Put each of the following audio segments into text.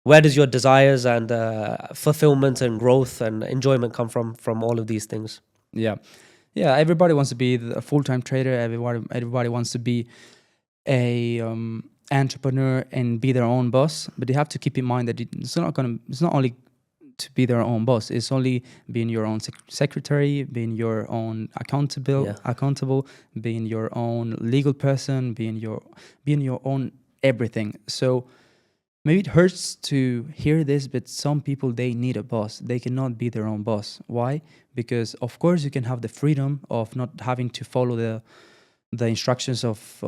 Where does your desires and fulfillment and growth and enjoyment come from all of these things? Yeah, yeah. Everybody wants to be a full-time trader. Everybody wants to be a entrepreneur and be their own boss. But they have to keep in mind that it's not only to be their own boss. It's only being your own secretary, being your own accountable, being your own legal person, being your own everything. So maybe it hurts to hear this, but some people, they need a boss. They cannot be their own boss. Why? Because of course you can have the freedom of not having to follow the instructions of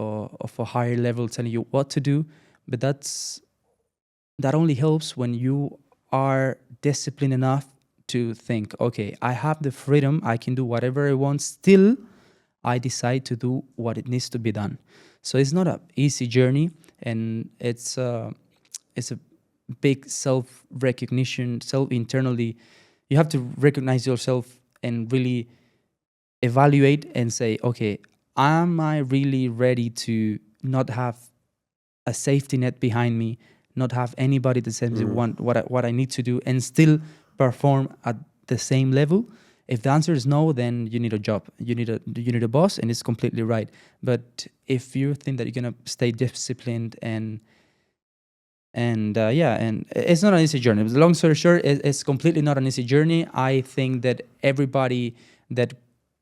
a higher level telling you what to do, but that only helps when you are disciplined enough to think, okay, I have the freedom, I can do whatever I want, still I decide to do what it needs to be done. So it's not an easy journey, and it's a big self-recognition, internally. You have to recognize yourself and really evaluate and say, okay, am I really ready to not have a safety net behind me, not have anybody that says what I need to do, and still perform at the same level? If the answer is no, then you need a job. You need a boss, and it's completely right. But if you think that you're gonna stay disciplined and it's not an easy journey. Long story short, it's completely not an easy journey. I think that everybody that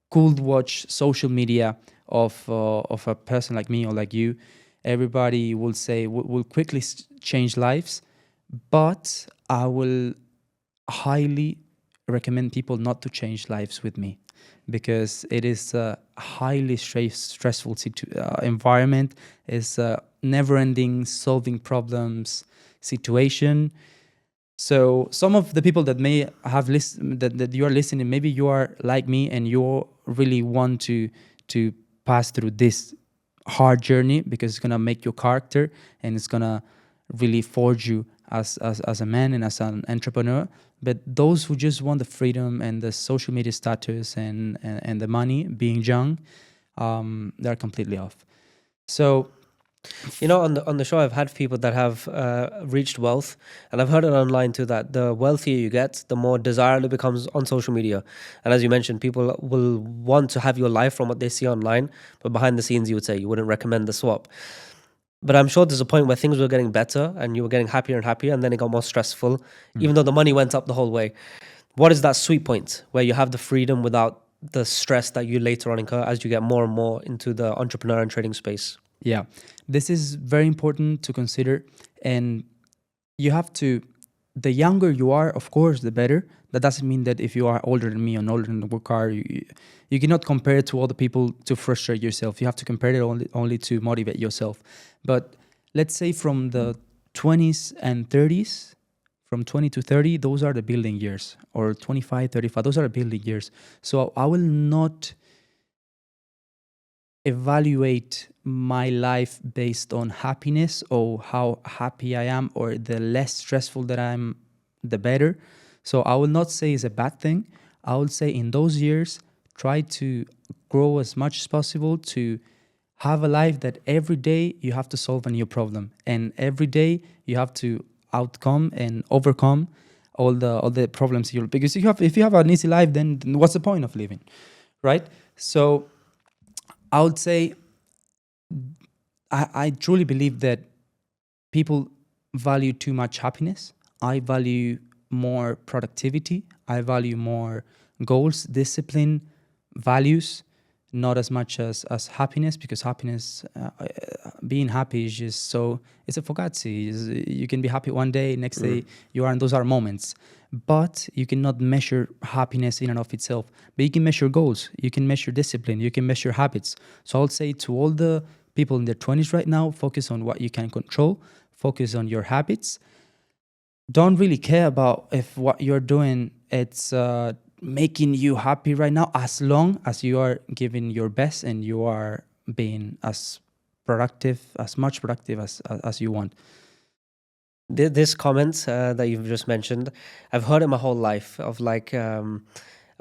could watch social media of a person like me or like you, everybody will say will quickly change lives, but I will highly recommend people not to change lives with me, because it is a highly stressful environment. It's a never-ending solving problems situation. So some of the people that may have listened, that you are listening, maybe you are like me and you really want to pass through this hard journey, because it's gonna make your character and it's gonna really forge you as a man and as an entrepreneur. But those who just want the freedom and the social media status and the money, being young, they're completely off. So, On the show, I've had people that have reached wealth, and I've heard it online too, that the wealthier you get, the more desirable it becomes on social media. And as you mentioned, people will want to have your life from what they see online, but behind the scenes, you would say you wouldn't recommend the swap. But I'm sure there's a point where things were getting better and you were getting happier and happier, and then it got more stressful, even though the money went up the whole way. What is that sweet point where you have the freedom without the stress that you later on incur as you get more and more into the entrepreneur and trading space? yeah, this is very important to consider. And you have to, the younger you are, of course, the better. That doesn't mean that if you are older than me and older than Waqar, you cannot compare it to other people to frustrate yourself. You have to compare it only to motivate yourself. But let's say from the 20s and 30s, from 20 to 30, those are the building years, or 25, 35, those are the building years. So I will not evaluate my life based on happiness or how happy I am, or the less stressful that I'm, the better. So I will not say it's a bad thing. I will say in those years, try to grow as much as possible, to have a life that every day you have to solve a new problem, and every day you have to outcome and overcome all the problems here. Because if you have an easy life, then what's the point of living, right? So I would say I truly believe that people value too much happiness. I value more productivity. I value more goals, discipline, values, not as much as happiness, because happiness, being happy is just so, it's a fugazi. You can be happy one day, next day you are, and those are moments. But you cannot measure happiness in and of itself. But you can measure goals, you can measure discipline, you can measure habits. So I would say to all the people in their 20s right now, focus on what you can control, focus on your habits. Don't really care about if what you're doing, it's making you happy right now, as long as you are giving your best and you are being as productive, as much productive as you want. This comment that you've just mentioned, I've heard it my whole life, of like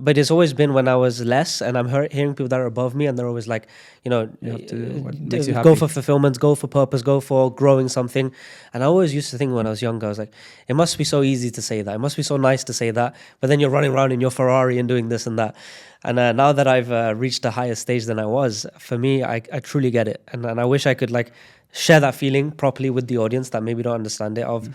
but it's always been when I was less, and I'm hearing people that are above me, and they're always like, you know, You have to do what makes you go happy. for fulfillment, go for purpose, go for growing something. And I always used to think when I was younger, I was like, it must be so easy to say that. It must be so nice to say that. But then you're running around in your Ferrari and doing this and that. And now that I've reached a higher stage than I was, for me, I truly get it. And I wish I could like share that feeling properly with the audience that maybe don't understand it of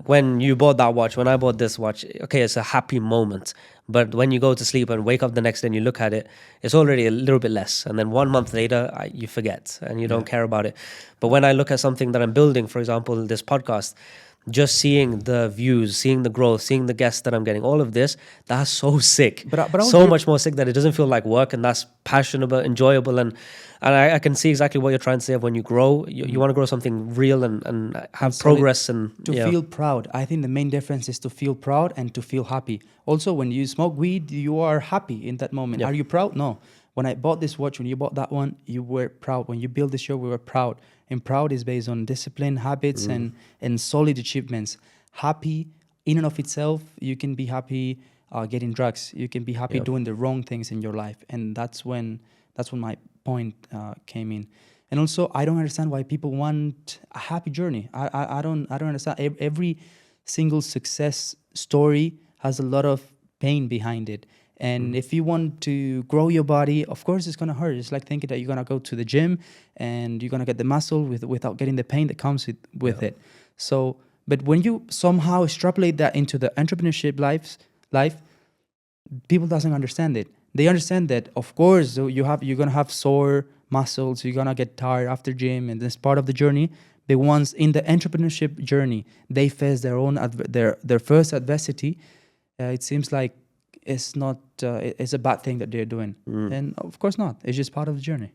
when you bought that watch, when I bought this watch, okay, it's a happy moment. But when you go to sleep and wake up the next day and you look at it, it's already a little bit less. And then 1 month later, you forget and you don't care about it. But when I look at something that I'm building, for example, this podcast, just seeing the views, seeing the growth, seeing the guests that I'm getting, all of this, that's so sick. But I So was much more sick that it doesn't feel like work, and that's passionable, enjoyable, and I can see exactly what you're trying to say. Of when you grow, you want to grow something real and have solid, progress and to feel proud. I think the main difference is to feel proud and to feel happy. Also, when you smoke weed, you are happy in that moment. Are you proud? No. When I bought this watch, when you bought that one, you were proud. When you built the show, we were proud. And proud is based on discipline, habits, and solid achievements. Happy in and of itself, you can be happy getting drugs. You can be happy doing the wrong things in your life, and that's when my point came in. And also, I don't understand why people want a happy journey. I don't understand. Every single success story has a lot of pain behind it. And if you want to grow your body, of course it's gonna hurt. It's like thinking that you're gonna go to the gym and you're gonna get the muscle without getting the pain that comes with it. So, but when you somehow extrapolate that into the entrepreneurship life, people doesn't understand it. They understand that, of course, you're gonna have sore muscles, you're gonna get tired after gym, and that's part of the journey. But once in the entrepreneurship journey, they face their own their first adversity. It seems like it's not it's a bad thing that they're doing, and of course not. It's just part of the journey.